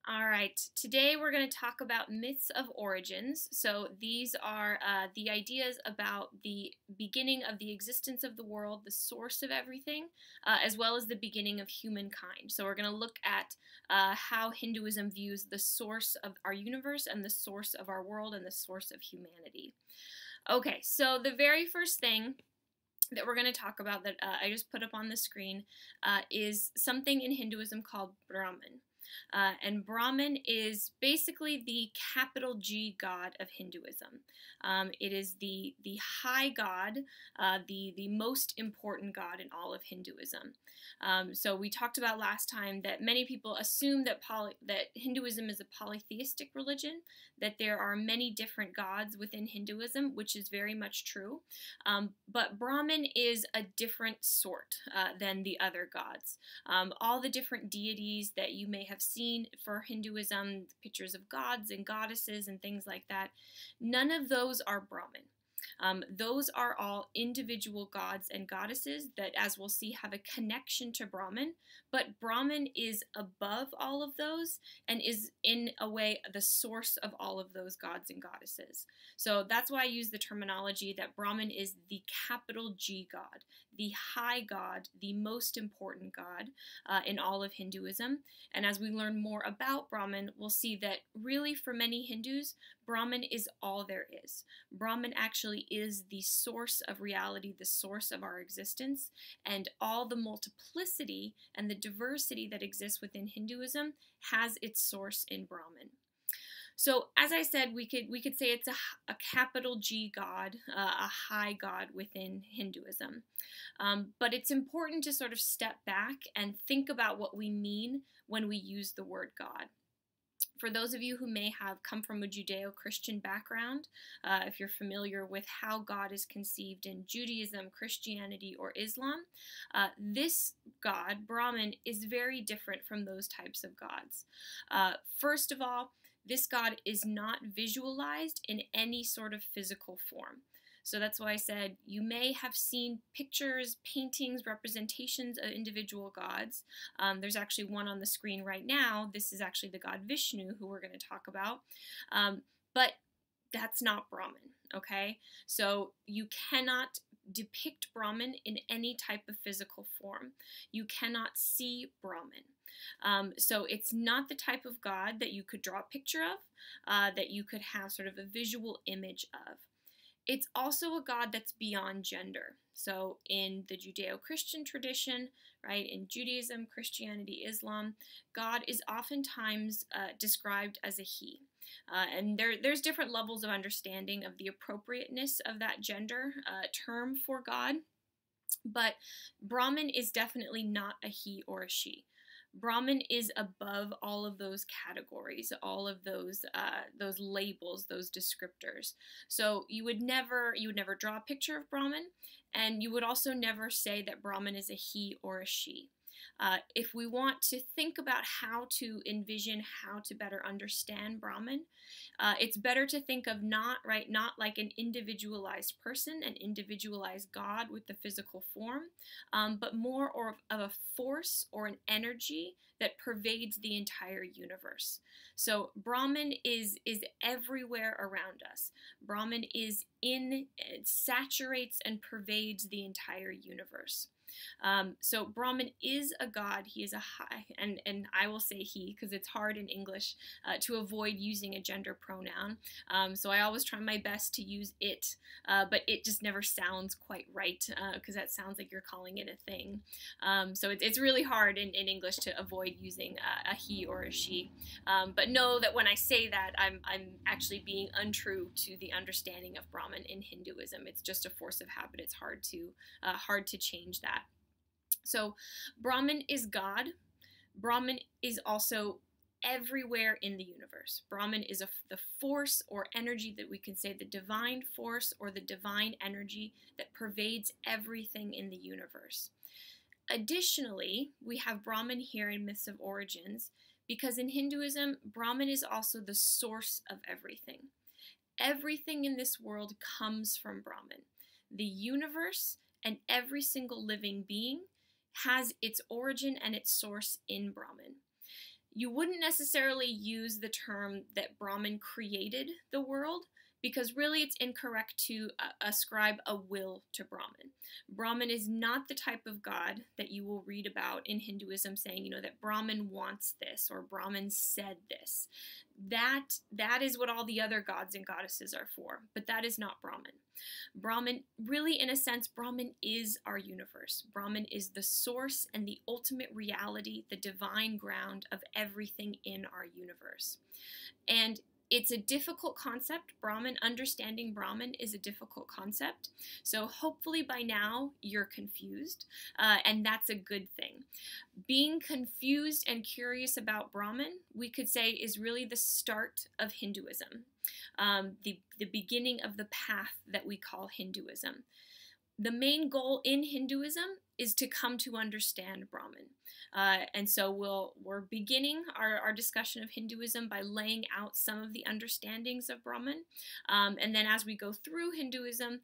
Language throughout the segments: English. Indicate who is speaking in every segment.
Speaker 1: All right, today we're going to talk about myths of origins. So these are the ideas about the beginning of the existence of the world, the source of everything, as well as the beginning of humankind. So we're going to look at how Hinduism views the source of our universe and the source of our world and the source of humanity. Okay, so the very first thing that we're going to talk about that I just put up on the screen is something in Hinduism called Brahman. And Brahman is basically the capital G god of Hinduism. It is the high god, the most important god in all of Hinduism. So we talked about last time that many people assume that Hinduism is a polytheistic religion, that there are many different gods within Hinduism, which is very much true. But Brahman is a different sort than the other gods. All the different deities that you may have seen for Hinduism, pictures of gods and goddesses and things like that, none of those are Brahman. Those are all individual gods and goddesses that, as we'll see, have a connection to Brahman, but Brahman is above all of those and is, in a way, the source of all of those gods and goddesses. So that's why I use the terminology that Brahman is the capital G god, the high god, the most important god in all of Hinduism. And as we learn more about Brahman, we'll see that really for many Hindus, Brahman is all there is. Brahman actually is the source of reality, the source of our existence, and all the multiplicity and the diversity that exists within Hinduism has its source in Brahman. So, as I said, we could say it's a capital G god, a high god within Hinduism. But it's important to sort of step back and think about what we mean when we use the word God. For those of you who may have come from a Judeo-Christian background, if you're familiar with how God is conceived in Judaism, Christianity, or Islam, this God, Brahman, is very different from those types of gods. First of all, this God is not visualized in any sort of physical form. So that's why I said you may have seen pictures, paintings, representations of individual gods. There's actually one on the screen right now. This is actually the god Vishnu, who we're going to talk about. But that's not Brahman, okay? So you cannot depict Brahman in any type of physical form. You cannot see Brahman. So it's not the type of god that you could draw a picture of, that you could have sort of a visual image of. It's also a God that's beyond gender. So in the Judeo-Christian tradition, right, in Judaism, Christianity, Islam, God is oftentimes described as a he. And there's different levels of understanding of the appropriateness of that gender term for God. But Brahman is definitely not a he or a she. Brahman is above all of those categories, all of those labels, those descriptors. So you would never draw a picture of Brahman, and you would also never say that Brahman is a he or a she. If we want to think about how to envision, how to better understand Brahman, it's better to think of not like an individualized person, an individualized God with the physical form, but more of a force or an energy that pervades the entire universe. So Brahman is everywhere around us. Brahman it saturates and pervades the entire universe. So Brahman is a god. He is a high, and I will say he because it's hard in English to avoid using a gender pronoun. So I always try my best to use it, but it just never sounds quite right because that sounds like you're calling it a thing. So it's really hard in English to avoid using a he or a she. But know that when I say that, I'm actually being untrue to the understanding of Brahman in Hinduism. It's just a force of habit. It's hard to change that. So Brahman is God. Brahman is also everywhere in the universe. Brahman is the force or energy that we can say the divine force or the divine energy that pervades everything in the universe. Additionally, we have Brahman here in Myths of Origins because in Hinduism, Brahman is also the source of everything. Everything in this world comes from Brahman. The universe and every single living being has its origin and its source in Brahman. You wouldn't necessarily use the term that Brahman created the world, because really it's incorrect to ascribe a will to Brahman. Brahman is not the type of god that you will read about in Hinduism saying, that Brahman wants this or Brahman said this. That is what all the other gods and goddesses are for, but that is not Brahman. Brahman, really in a sense, Brahman is our universe. Brahman is the source and the ultimate reality, the divine ground of everything in our universe. And it's a difficult concept. Understanding Brahman is a difficult concept. So hopefully by now you're confused, and that's a good thing. Being confused and curious about Brahman, we could say, is really the start of Hinduism, the beginning of the path that we call Hinduism. The main goal in Hinduism is to come to understand Brahman. And so we're beginning our discussion of Hinduism by laying out some of the understandings of Brahman. And then as we go through Hinduism,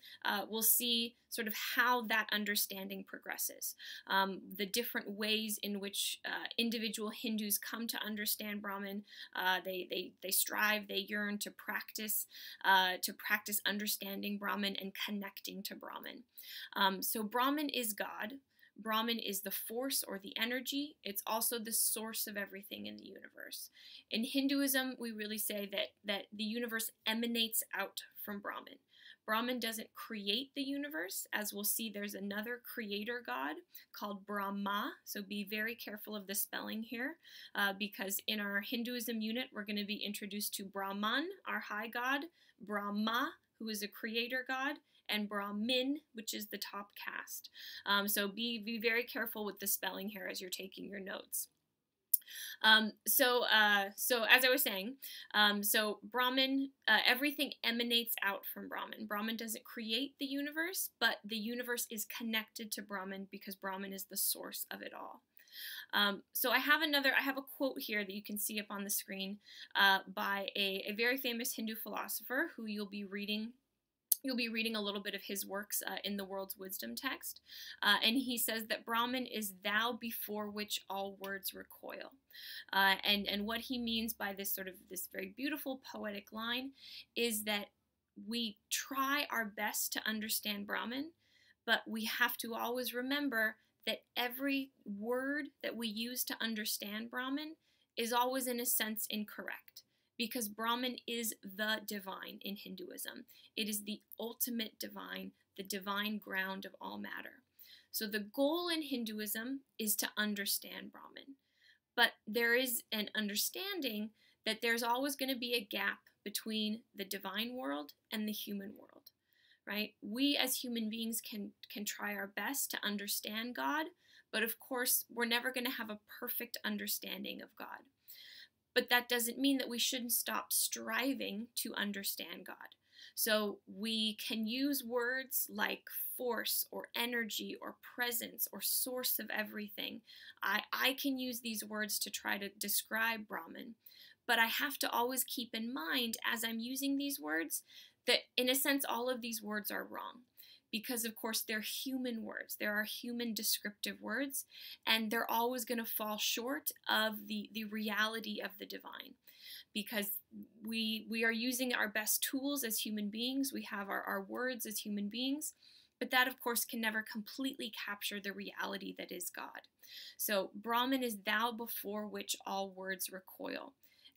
Speaker 1: we'll see sort of how that understanding progresses. The different ways in which individual Hindus come to understand Brahman. They strive, they yearn to practice understanding Brahman and connecting to Brahman. So Brahman is God. Brahman is the force or the energy. It's also the source of everything in the universe. In Hinduism, we really say that the universe emanates out from Brahman. Brahman doesn't create the universe. As we'll see, there's another creator god called Brahma. So be very careful of the spelling here, because in our Hinduism unit, we're going to be introduced to Brahman, our high god, Brahma, who is a creator god, and Brahmin, which is the top caste. So be very careful with the spelling here as you're taking your notes. So as I was saying, so Brahman, everything emanates out from Brahman. Brahman doesn't create the universe, but the universe is connected to Brahman because Brahman is the source of it all. So I have a quote here that you can see up on the screen by a very famous Hindu philosopher who you'll be reading a little bit of his works in the World's Wisdom text. And he says that Brahman is thou before which all words recoil. And what he means by this very beautiful poetic line is that we try our best to understand Brahman, but we have to always remember that every word that we use to understand Brahman is always in a sense incorrect. Because Brahman is the divine in Hinduism. It is the ultimate divine, the divine ground of all matter. So the goal in Hinduism is to understand Brahman. But there is an understanding that there's always going to be a gap between the divine world and the human world, right? We as human beings can try our best to understand God, but of course, we're never going to have a perfect understanding of God. But that doesn't mean that we shouldn't stop striving to understand God. So we can use words like force or energy or presence or source of everything. I can use these words to try to describe Brahman, but I have to always keep in mind as I'm using these words that in a sense all of these words are wrong. Because, of course, they're human words. There are human descriptive words, and they're always going to fall short of the reality of the divine. Because we are using our best tools as human beings. We have our words as human beings. But that, of course, can never completely capture the reality that is God. So Brahman is thou before which all words recoil.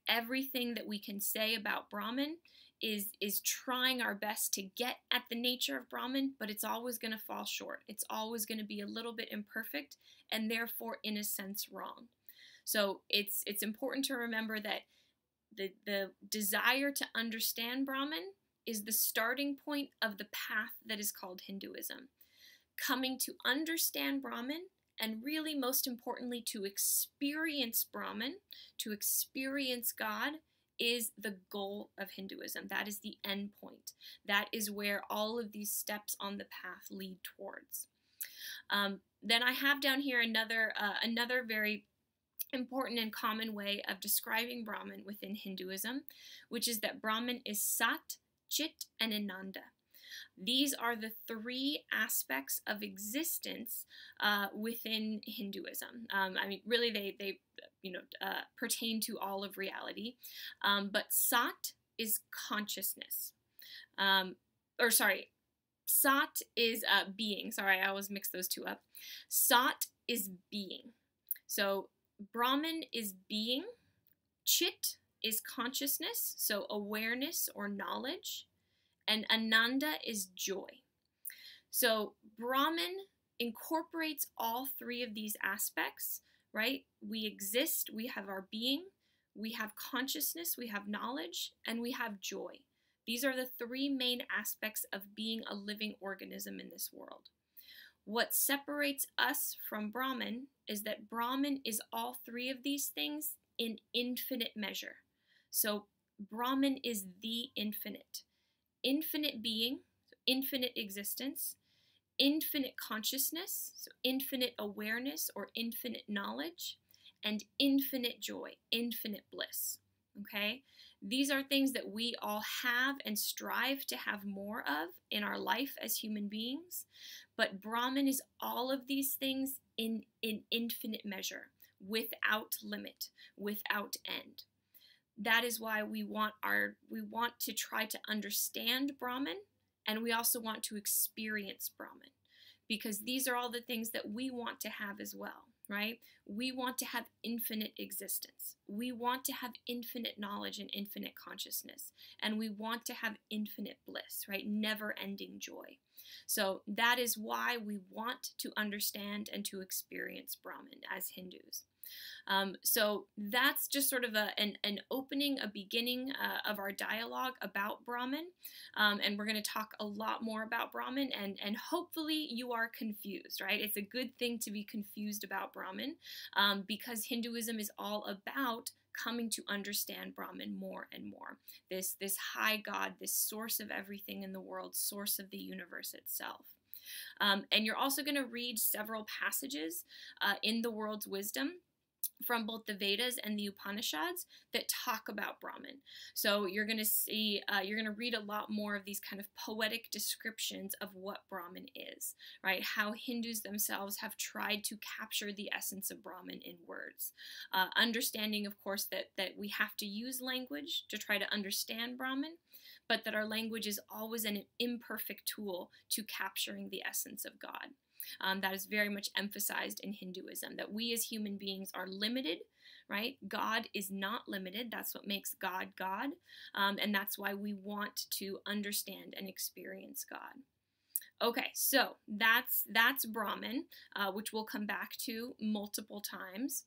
Speaker 1: Everything that we can say about Brahman is trying our best to get at the nature of Brahman, but it's always going to fall short. It's always going to be a little bit imperfect and therefore, in a sense, wrong. So it's important to remember that the desire to understand Brahman is the starting point of the path that is called Hinduism. Coming to understand Brahman, and really most importantly to experience Brahman, to experience God, is the goal of Hinduism. That is the end point. That is where all of these steps on the path lead towards. Then I have down here another very important and common way of describing Brahman within Hinduism, which is that Brahman is Sat, Chit, and Ananda. These are the three aspects of existence within Hinduism. Really, they pertain to all of reality. But Sat is consciousness. Or sorry, Sat is being. Sorry, I always mix those two up. Sat is being. So Brahman is being. Chit is consciousness, so awareness or knowledge. And Ananda is joy. So Brahman incorporates all three of these aspects, right? We exist, we have our being, we have consciousness, we have knowledge, and we have joy. These are the three main aspects of being a living organism in this world. What separates us from Brahman is that Brahman is all three of these things in infinite measure. So Brahman is the infinite. Infinite being, so infinite existence, infinite consciousness, so infinite awareness or infinite knowledge, and infinite joy, infinite bliss. Okay? These are things that we all have and strive to have more of in our life as human beings, but Brahman is all of these things in infinite measure, without limit, without end. That is why we want to try to understand Brahman, and we also want to experience Brahman, because these are all the things that we want to have as well, right? We want to have infinite existence. We want to have infinite knowledge and infinite consciousness, and we want to have infinite bliss, right? Never-ending joy. So that is why we want to understand and to experience Brahman as Hindus. So that's just sort of an opening, a beginning of our dialogue about Brahman. And we're going to talk a lot more about Brahman, and hopefully you are confused, right? It's a good thing to be confused about Brahman, because Hinduism is all about coming to understand Brahman more and more. This high God, this source of everything in the world, source of the universe itself. And you're also going to read several passages in the world's wisdom from both the Vedas and the Upanishads that talk about Brahman. So you're going to see, you're going to read a lot more of these kind of poetic descriptions of what Brahman is, right? How Hindus themselves have tried to capture the essence of Brahman in words. Understanding, of course, that we have to use language to try to understand Brahman, but that our language is always an imperfect tool to capturing the essence of God. That is very much emphasized in Hinduism, that we as human beings are limited, right? God is not limited. That's what makes God God, and that's why we want to understand and experience God. Okay, so that's Brahman, which we'll come back to multiple times.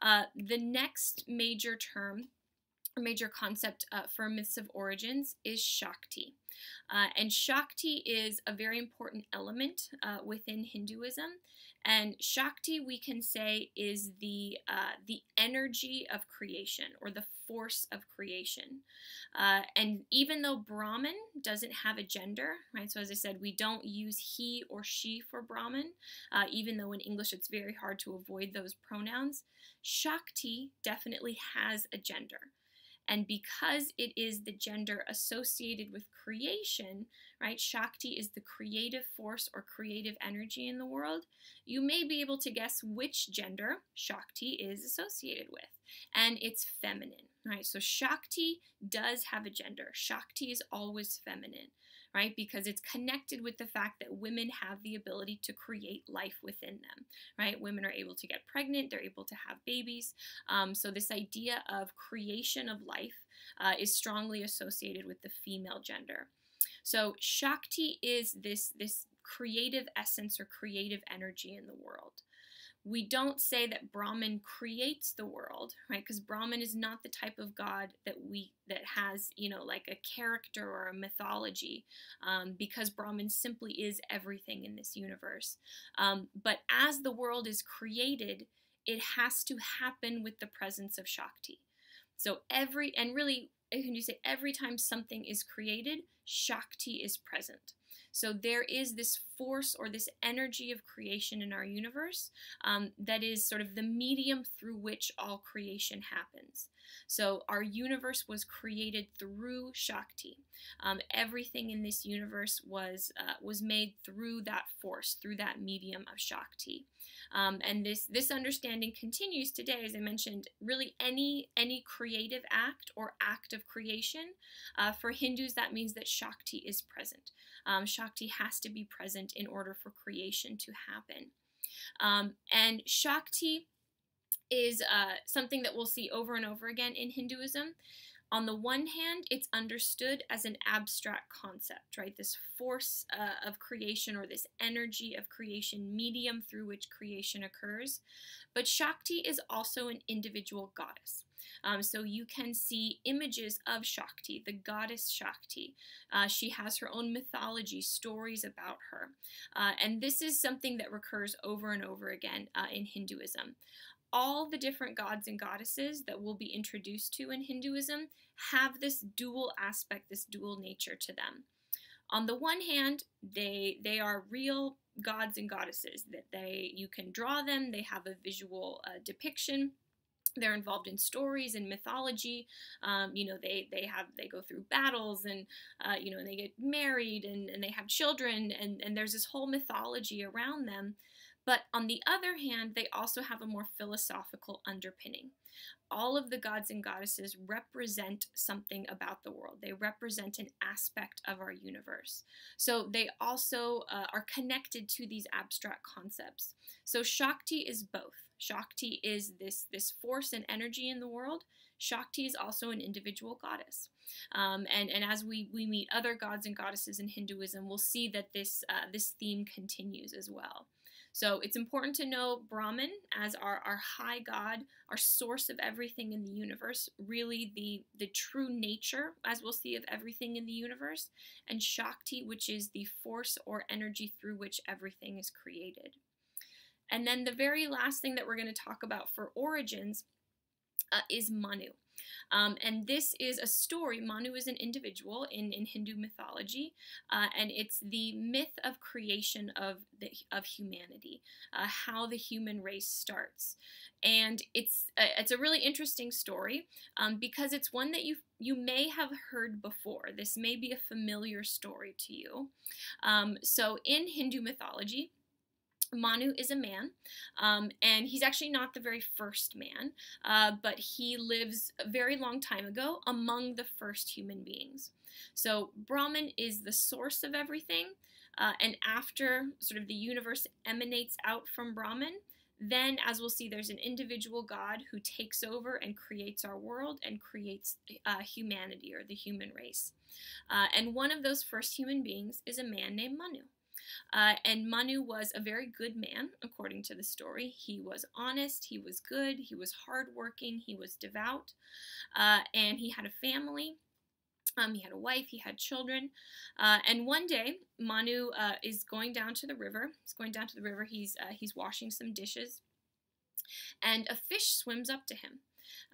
Speaker 1: The next major term, or major concept for myths of origins, is Shakti. And Shakti is a very important element within Hinduism. And Shakti, we can say, is the energy of creation, or the force of creation. And even though Brahman doesn't have a gender, right? So as I said, we don't use he or she for Brahman, even though in English it's very hard to avoid those pronouns. Shakti definitely has a gender. And because it is the gender associated with creation, right, Shakti is the creative force or creative energy in the world, you may be able to guess which gender Shakti is associated with. And it's feminine, right? So Shakti does have a gender. Shakti is always feminine, right? Because it's connected with the fact that women have the ability to create life within them, right? Women are able to get pregnant, they're able to have babies. So this idea of creation of life is strongly associated with the female gender. So Shakti is this creative essence or creative energy in the world. We don't say that Brahman creates the world, right? Because Brahman is not the type of God that has, like a character or a mythology, because Brahman simply is everything in this universe. But as the world is created, it has to happen with the presence of Shakti. So every time something is created, Shakti is present. So there is this force or this energy of creation in our universe that is sort of the medium through which all creation happens. So our universe was created through Shakti. Everything in this universe was made through that force, through that medium of Shakti. And this understanding continues today, as I mentioned. Really, any creative act or act of creation, for Hindus, that means that Shakti is present. Shakti has to be present in order for creation to happen. And Shakti is something that we'll see over and over again in Hinduism. On the one hand, it's understood as an abstract concept, right? This force of creation, or this energy of creation, medium through which creation occurs. But Shakti is also an individual goddess. So you can see images of Shakti, the goddess Shakti. She has her own mythology, stories about her. And this is something that recurs over and over again in Hinduism. All the different gods and goddesses that we'll be introduced to in Hinduism have this dual aspect, this dual nature to them. On the one hand, they are real gods and goddesses, that you can draw them, they have a visual depiction. They're involved in stories and mythology. They go through battles, and and they get married, and they have children, and there's this whole mythology around them. But on the other hand, they also have a more philosophical underpinning. All of the gods and goddesses represent something about the world. They represent an aspect of our universe. So they also are connected to these abstract concepts. So Shakti is both. Shakti is this force and energy in the world. Shakti is also an individual goddess. And as we meet other gods and goddesses in Hinduism, we'll see that this theme continues as well. So it's important to know Brahman as our high god, our source of everything in the universe, really the true nature, as we'll see, of everything in the universe, and Shakti, which is the force or energy through which everything is created. And then the very last thing that we're going to talk about for origins is Manu. And this is a story. Manu is an individual in Hindu mythology, and it's the myth of creation of humanity, how the human race starts. And it's a really interesting story because it's one that you may have heard before. This may be a familiar story to you. So in Hindu mythology, Manu is a man, and he's actually not the very first man, but he lives a very long time ago among the first human beings. So Brahman is the source of everything, and after sort of the universe emanates out from Brahman, then, as we'll see, there's an individual God who takes over and creates our world and creates humanity, or the human race. And one of those first human beings is a man named Manu. And Manu was a very good man, according to the story. He was honest, he was good, he was hardworking, he was devout, and he had a family. He had a wife, he had children, and one day Manu is going down to the river. He's washing some dishes, and a fish swims up to him.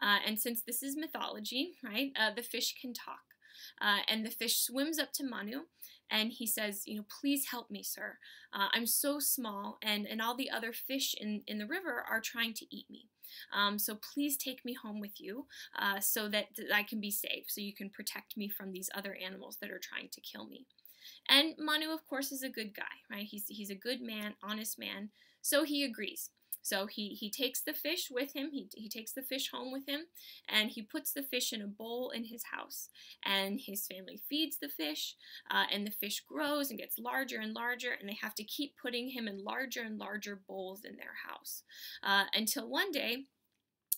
Speaker 1: And since this is mythology, right, the fish can talk. And the fish swims up to Manu, and he says, please help me, sir. I'm so small, and all the other fish in the river are trying to eat me. So please take me home with you so that I can be safe, so you can protect me from these other animals that are trying to kill me. And Manu, of course, is a good guy, right? He's a good man, honest man, so he agrees. So he takes the fish with him, he takes the fish home with him, and he puts the fish in a bowl in his house. And his family feeds the fish, and the fish grows and gets larger and larger, and they have to keep putting him in larger and larger bowls in their house. Until one day,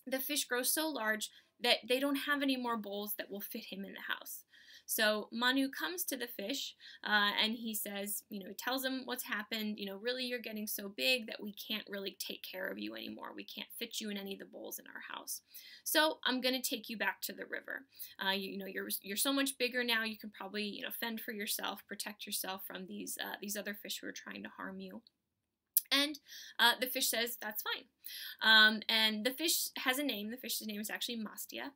Speaker 1: the fish grows so large that they don't have any more bowls that will fit him in the house. So Manu comes to the fish and he says, tells him what's happened. Really, you're getting so big that we can't really take care of you anymore. We can't fit you in any of the bowls in our house. So I'm going to take you back to the river. You're so much bigger now. You can probably fend for yourself, protect yourself from these other fish who are trying to harm you. And the fish says, that's fine. And the fish has a name. The fish's name is actually Mastya.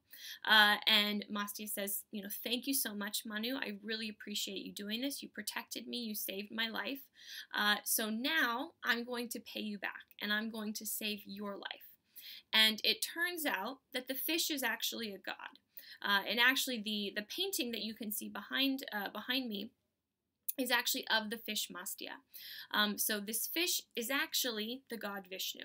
Speaker 1: And Mastya says, thank you so much, Manu. I really appreciate you doing this. You protected me. You saved my life. So now I'm going to pay you back, and I'm going to save your life. And it turns out that the fish is actually a god. And actually, the painting that you can see behind me is actually of the fish Mastya. So this fish is actually the god Vishnu.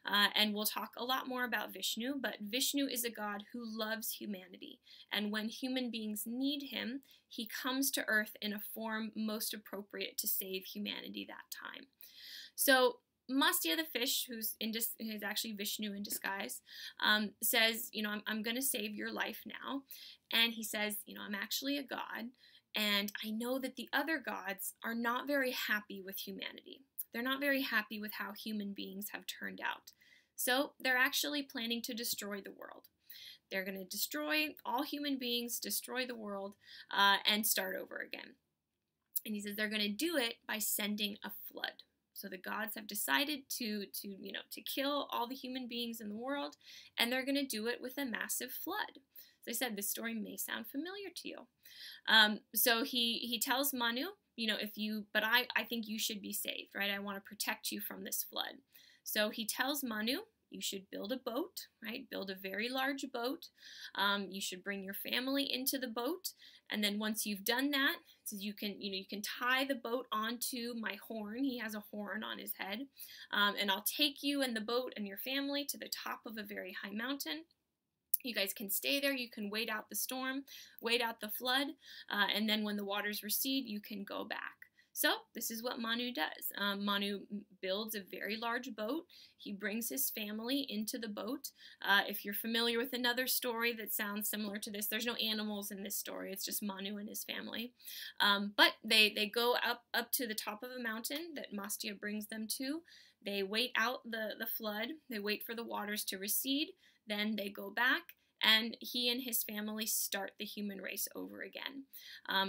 Speaker 1: And we'll talk a lot more about Vishnu, but Vishnu is a god who loves humanity. And when human beings need him, he comes to earth in a form most appropriate to save humanity that time. So Mastya the fish, who's actually Vishnu in disguise, says, I'm going to save your life now. And he says, I'm actually a god. And I know that the other gods are not very happy with humanity. They're not very happy with how human beings have turned out. So they're actually planning to destroy the world. They're going to destroy all human beings, destroy the world, and start over again. And he says they're going to do it by sending a flood. So the gods have decided to kill all the human beings in the world, and they're going to do it with a massive flood. As I said, this story may sound familiar to you. So he tells Manu, but I think you should be saved, right? I want to protect you from this flood. So he tells Manu, you should build a boat, right? Build a very large boat. You should bring your family into the boat. And then once you've done that, so you can tie the boat onto my horn. He has a horn on his head. And I'll take you and the boat and your family to the top of a very high mountain. You guys can stay there. You can wait out the storm, wait out the flood, and then when the waters recede, you can go back. So this is what Manu does. Manu builds a very large boat. He brings his family into the boat. If you're familiar with another story that sounds similar to this, there's no animals in this story. It's just Manu and his family. But they go up to the top of a mountain that Mastya brings them to. They wait out the flood. They wait for the waters to recede. Then they go back, and he and his family start the human race over again.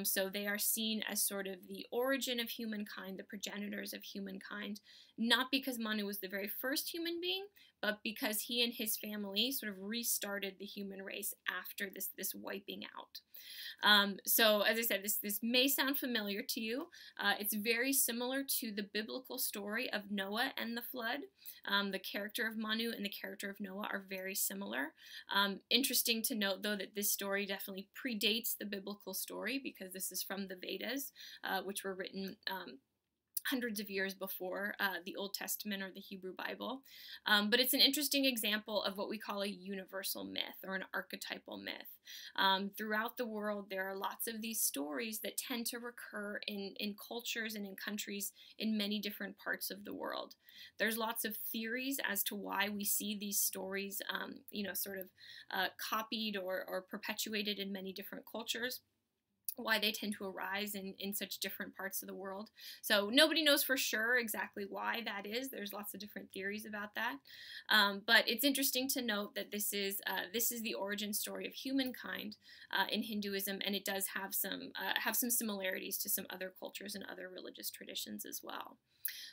Speaker 1: So they are seen as sort of the origin of humankind, the progenitors of humankind, not because Manu was the very first human being, but because he and his family sort of restarted the human race after this wiping out. So as I said, this may sound familiar to you. It's very similar to the biblical story of Noah and the flood. The character of Manu and the character of Noah are very similar. Interesting to note, though, that this story definitely predates the biblical story because this is from the Vedas, which were written hundreds of years before the Old Testament or the Hebrew Bible. But it's an interesting example of what we call a universal myth or an archetypal myth. Throughout the world, there are lots of these stories that tend to recur in cultures and in countries in many different parts of the world. There's lots of theories as to why we see these stories, copied or perpetuated in many different cultures, why they tend to arise in such different parts of the world. So nobody knows for sure exactly why that is. There's lots of different theories about that. But it's interesting to note that this is the origin story of humankind in Hinduism, and it does have some similarities to some other cultures and other religious traditions as well.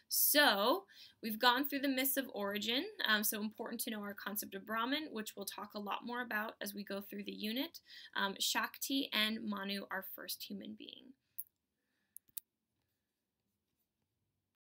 Speaker 1: So we've gone through the myths of origin, so important to know our concept of Brahman, which we'll talk a lot more about as we go through the unit. Shakti and Manu, our first human being.